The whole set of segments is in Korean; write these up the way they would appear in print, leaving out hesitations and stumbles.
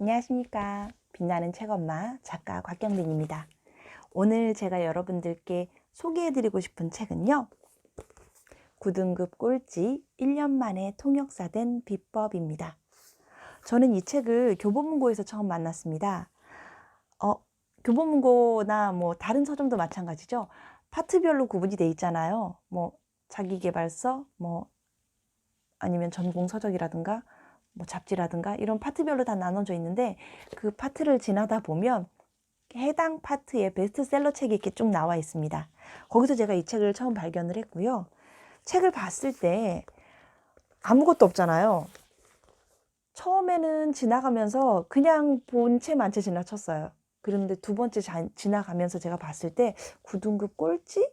안녕하십니까. 빛나는 책엄마 작가 곽경빈입니다. 오늘 제가 여러분들께 소개해드리고 싶은 책은요. 9등급 꼴찌 1년 만에 통역사 된 비법입니다. 저는 이 책을 교보문고에서 처음 만났습니다. 교보문고나 다른 서점도 마찬가지죠. 파트별로 구분이 돼 있잖아요. 자기계발서, 아니면 전공서적이라든가 잡지라든가 이런 파트별로 다 나눠져 있는데, 그 파트를 지나다 보면 해당 파트의 베스트셀러 책이 이렇게 쭉 나와 있습니다. 거기서 제가 이 책을 처음 발견을 했고요. 책을 봤을 때 아무것도 없잖아요. 처음에는 지나가면서 그냥 본체만 채 지나쳤어요. 그런데 두 번째 지나가면서 제가 봤을 때 9등급 꼴찌?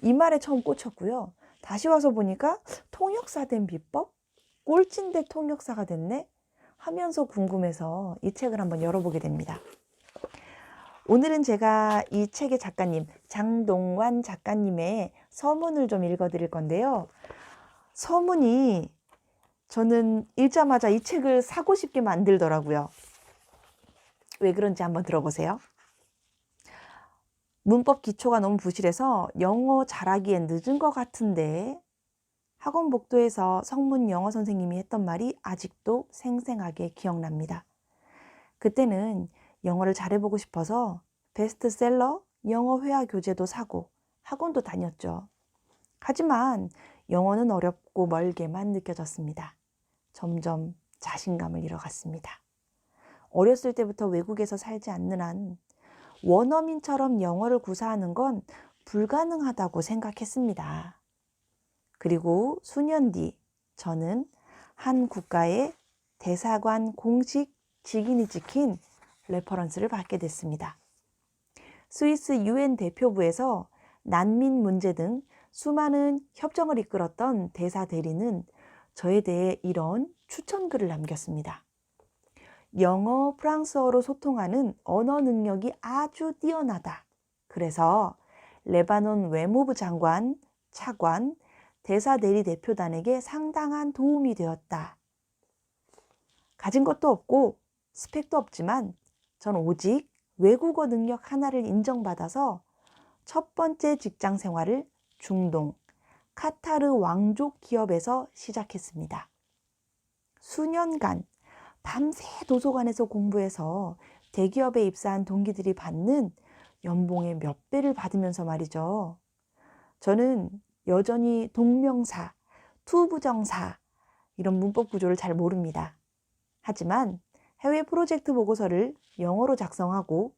이 말에 처음 꽂혔고요. 다시 와서 보니까 통역사 된 비법? 꼴찌인데 통역사가 됐네? 하면서 궁금해서 이 책을 한번 열어보게 됩니다. 오늘은 제가 이 책의 작가님, 장동완 작가님의 서문을 좀 읽어드릴 건데요. 서문이 저는 읽자마자 이 책을 사고 싶게 만들더라고요. 왜 그런지 한번 들어보세요. 문법 기초가 너무 부실해서 영어 잘하기엔 늦은 것 같은데, 학원 복도에서 성문 영어 선생님이 했던 말이 아직도 생생하게 기억납니다. 그때는 영어를 잘해보고 싶어서 베스트셀러 영어 회화 교재도 사고 학원도 다녔죠. 하지만 영어는 어렵고 멀게만 느껴졌습니다. 점점 자신감을 잃어갔습니다. 어렸을 때부터 외국에서 살지 않는 한 원어민처럼 영어를 구사하는 건 불가능하다고 생각했습니다. 그리고 수년 뒤 저는 한 국가의 대사관 공식 직인이 찍힌 레퍼런스를 받게 됐습니다. 스위스 UN 대표부에서 난민 문제 등 수많은 협정을 이끌었던 대사 대리는 저에 대해 이런 추천글을 남겼습니다. 영어, 프랑스어로 소통하는 언어 능력이 아주 뛰어나다. 그래서 레바논 외무부 장관, 차관, 대사 대리 대표단에게 상당한 도움이 되었다. 가진 것도 없고 스펙도 없지만 전 오직 외국어 능력 하나를 인정받아서 첫 번째 직장 생활을 중동, 카타르 왕족 기업에서 시작했습니다. 수년간 밤새 도서관에서 공부해서 대기업에 입사한 동기들이 받는 연봉의 몇 배를 받으면서 말이죠. 저는 여전히 동명사, 투부정사 이런 문법 구조를 잘 모릅니다. 하지만 해외 프로젝트 보고서를 영어로 작성하고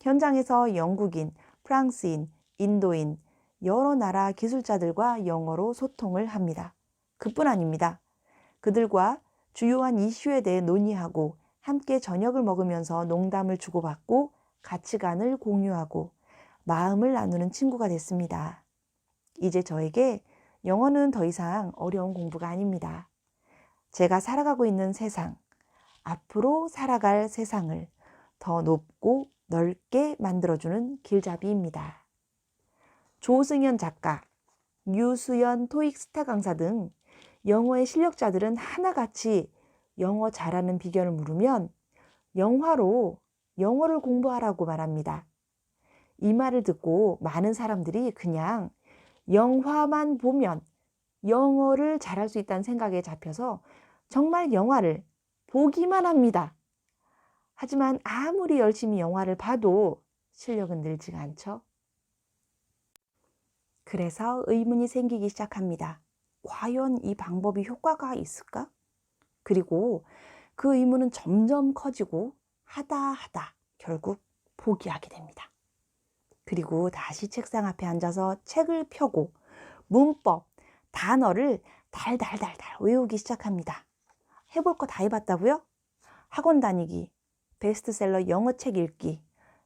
현장에서 영국인, 프랑스인, 인도인, 여러 나라 기술자들과 영어로 소통을 합니다. 그뿐 아닙니다. 그들과 주요한 이슈에 대해 논의하고 함께 저녁을 먹으면서 농담을 주고받고 가치관을 공유하고 마음을 나누는 친구가 됐습니다. 이제 저에게 영어는 더 이상 어려운 공부가 아닙니다. 제가 살아가고 있는 세상, 앞으로 살아갈 세상을 더 높고 넓게 만들어주는 길잡이입니다. 조승연 작가, 유수연 토익 스타 강사 등 영어의 실력자들은 하나같이 영어 잘하는 비결을 물으면 영화로 영어를 공부하라고 말합니다. 이 말을 듣고 많은 사람들이 그냥 영화만 보면 영어를 잘할 수 있다는 생각에 잡혀서 정말 영화를 보기만 합니다. 하지만 아무리 열심히 영화를 봐도 실력은 늘지가 않죠. 그래서 의문이 생기기 시작합니다. 과연 이 방법이 효과가 있을까? 그리고 그 의문은 점점 커지고 하다 결국 포기하게 됩니다. 그리고 다시 책상 앞에 앉아서 책을 펴고 문법, 단어를 달달달달 외우기 시작합니다. 해볼 거 다 해봤다고요? 학원 다니기, 베스트셀러 영어 책 읽기,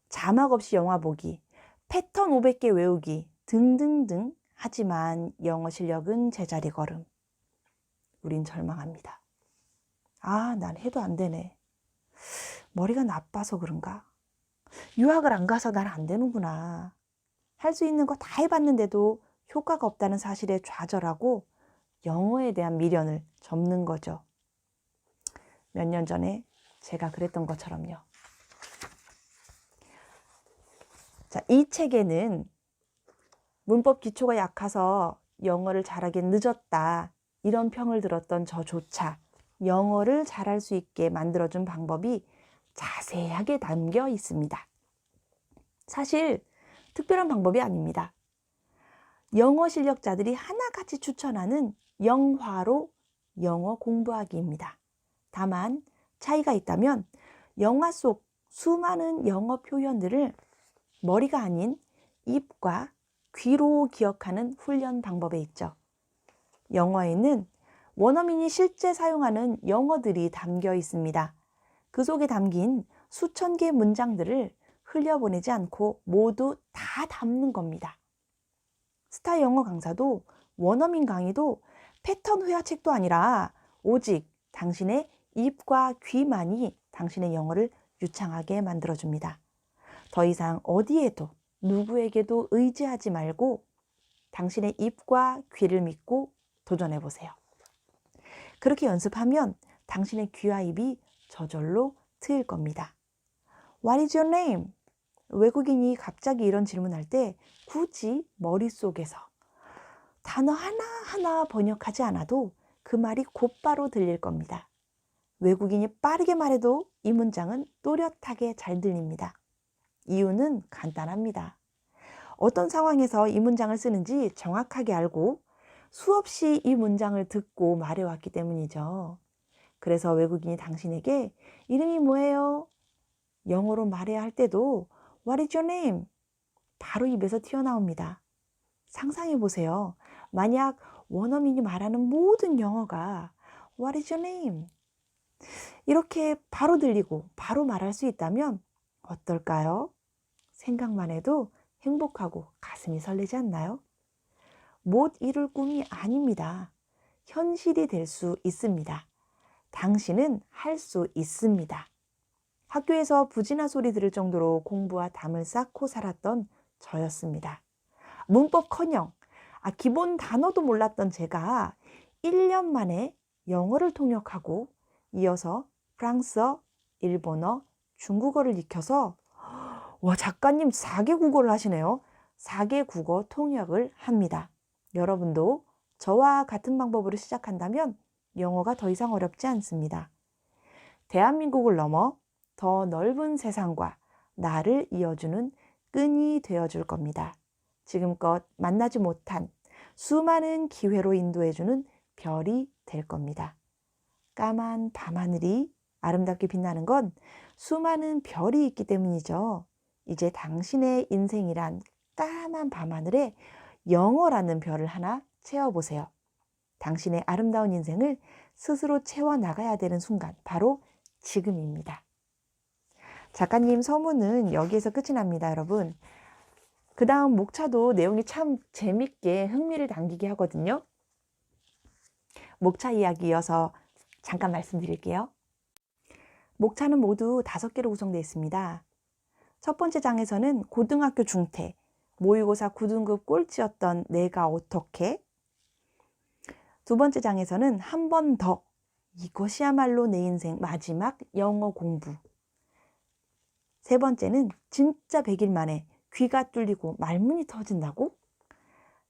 자막 없이 영화 보기, 패턴 500개 외우기 등등등. 하지만 영어 실력은 제자리 걸음. 우린 절망합니다. 난 해도 안 되네. 머리가 나빠서 그런가? 유학을 안 가서 난 안 되는구나. 할 수 있는 거 다 해봤는데도 효과가 없다는 사실에 좌절하고 영어에 대한 미련을 접는 거죠. 몇 년 전에 제가 그랬던 것처럼요. 자, 이 책에는 문법 기초가 약해서 영어를 잘하기 늦었다, 이런 평을 들었던 저조차 영어를 잘할 수 있게 만들어준 방법이 자세하게 담겨 있습니다. 사실 특별한 방법이 아닙니다. 영어 실력자들이 하나같이 추천하는 영화로 영어 공부하기입니다. 다만 차이가 있다면 영화 속 수많은 영어 표현들을 머리가 아닌 입과 귀로 기억하는 훈련 방법에 있죠. 영어에는 원어민이 실제 사용하는 영어들이 담겨 있습니다. 그 속에 담긴 수천 개의 문장들을 흘려보내지 않고 모두 다 담는 겁니다. 스타 영어 강사도 원어민 강의도 패턴 회화책도 아니라 오직 당신의 입과 귀만이 당신의 영어를 유창하게 만들어줍니다. 더 이상 어디에도 누구에게도 의지하지 말고 당신의 입과 귀를 믿고 도전해보세요. 그렇게 연습하면 당신의 귀와 입이 저절로 트일 겁니다. What is your name? 외국인이 갑자기 이런 질문할 때 굳이 머릿속에서 단어 하나하나 번역하지 않아도 그 말이 곧바로 들릴 겁니다. 외국인이 빠르게 말해도 이 문장은 또렷하게 잘 들립니다. 이유는 간단합니다. 어떤 상황에서 이 문장을 쓰는지 정확하게 알고 수없이 이 문장을 듣고 말해왔기 때문이죠. 그래서 외국인이 당신에게 이름이 뭐예요? 영어로 말해야 할 때도 What is your name? 바로 입에서 튀어나옵니다. 상상해 보세요. 만약 원어민이 말하는 모든 영어가 What is your name? 이렇게 바로 들리고 바로 말할 수 있다면 어떨까요? 생각만 해도 행복하고 가슴이 설레지 않나요? 못 이룰 꿈이 아닙니다. 현실이 될 수 있습니다. 당신은 할 수 있습니다. 학교에서 부지나 소리 들을 정도로 공부와 담을 쌓고 살았던 저였습니다. 문법커녕 기본 단어도 몰랐던 제가 1년 만에 영어를 통역하고 이어서 프랑스어, 일본어, 중국어를 익혀서 와, 작가님 4개 국어를 하시네요. 4개 국어 통역을 합니다. 여러분도 저와 같은 방법으로 시작한다면 영어가 더 이상 어렵지 않습니다. 대한민국을 넘어 더 넓은 세상과 나를 이어주는 끈이 되어줄 겁니다. 지금껏 만나지 못한 수많은 기회로 인도해주는 별이 될 겁니다. 까만 밤하늘이 아름답게 빛나는 건 수많은 별이 있기 때문이죠. 이제 당신의 인생이란 까만 밤하늘에 영어라는 별을 하나 채워보세요. 당신의 아름다운 인생을 스스로 채워나가야 되는 순간, 바로 지금입니다. 작가님 서문은 여기에서 끝이 납니다, 여러분. 그 다음 목차도 내용이 참 재밌게 흥미를 당기게 하거든요. 목차 이야기 이어서 잠깐 말씀드릴게요. 목차는 모두 5개로 구성되어 있습니다. 첫 번째 장에서는 고등학교 중퇴, 모의고사 9등급 꼴찌였던 내가 어떻게? 두 번째 장에서는 한 번 더, 이것이야말로 내 인생 마지막 영어 공부. 세 번째는 진짜 100일 만에 귀가 뚫리고 말문이 터진다고?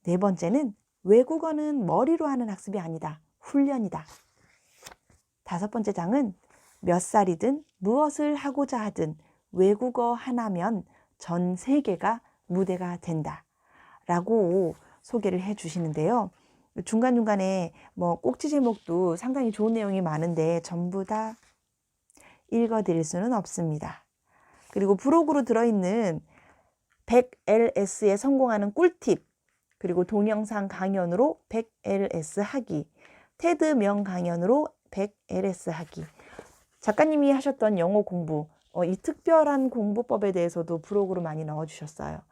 네 번째는 외국어는 머리로 하는 학습이 아니다, 훈련이다. 다섯 번째 장은 몇 살이든 무엇을 하고자 하든 외국어 하나면 전 세계가 무대가 된다 라고 소개를 해 주시는데요. 중간중간에 꼭지 제목도 상당히 좋은 내용이 많은데 전부 다 읽어드릴 수는 없습니다. 그리고 브로그로 들어있는 100LS에 성공하는 꿀팁, 그리고 동영상 강연으로 100LS 하기, 테드 명강연으로 100LS 하기, 작가님이 하셨던 영어 공부, 이 특별한 공부법에 대해서도 브로그로 많이 넣어주셨어요.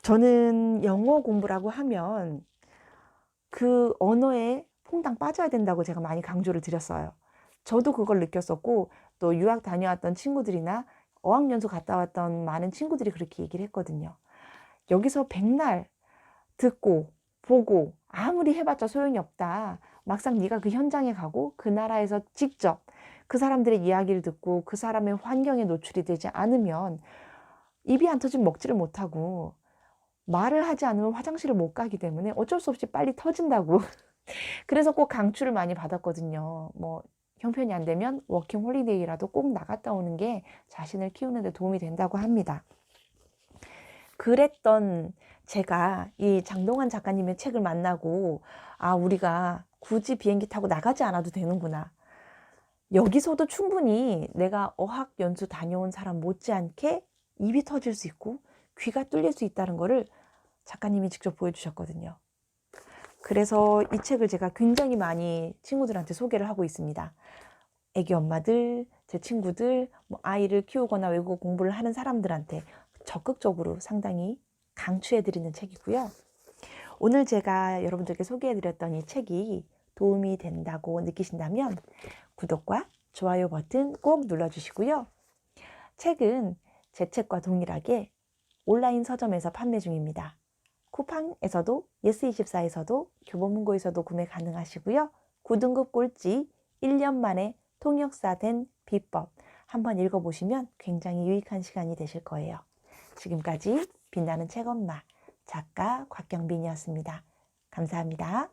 저는 영어 공부라고 하면 그 언어에 퐁당 빠져야 된다고 제가 많이 강조를 드렸어요. 저도 그걸 느꼈었고, 또 유학 다녀왔던 친구들이나 어학연수 갔다 왔던 많은 친구들이 그렇게 얘기를 했거든요. 여기서 백날 듣고 보고 아무리 해봤자 소용이 없다. 막상 네가 그 현장에 가고 그 나라에서 직접 그 사람들의 이야기를 듣고 그 사람의 환경에 노출이 되지 않으면 입이 안 터지면 먹지를 못하고 말을 하지 않으면 화장실을 못 가기 때문에 어쩔 수 없이 빨리 터진다고. 그래서 꼭 강추를 많이 받았거든요. 뭐 형편이 안 되면 워킹 홀리데이라도 꼭 나갔다 오는 게 자신을 키우는 데 도움이 된다고 합니다. 그랬던 제가 이 장동환 작가님의 책을 만나고 아, 우리가 굳이 비행기 타고 나가지 않아도 되는구나. 여기서도 충분히 내가 어학 연수 다녀온 사람 못지않게 입이 터질 수 있고 귀가 뚫릴 수 있다는 거를 작가님이 직접 보여주셨거든요. 그래서 이 책을 제가 굉장히 많이 친구들한테 소개를 하고 있습니다. 애기 엄마들, 제 친구들, 뭐 아이를 키우거나 외국어 공부를 하는 사람들한테 적극적으로 상당히 강추해드리는 책이고요. 오늘 제가 여러분들께 소개해드렸던 이 책이 도움이 된다고 느끼신다면 구독과 좋아요 버튼 꼭 눌러주시고요. 책은 제 책과 동일하게 온라인 서점에서 판매 중입니다. 쿠팡에서도 예스24에서도 교보문고에서도 구매 가능하시고요. 9등급 꼴찌 1년 만에 통역사 된 비법 한번 읽어보시면 굉장히 유익한 시간이 되실 거예요. 지금까지 빛나는 책엄마 작가 곽경빈이었습니다. 감사합니다.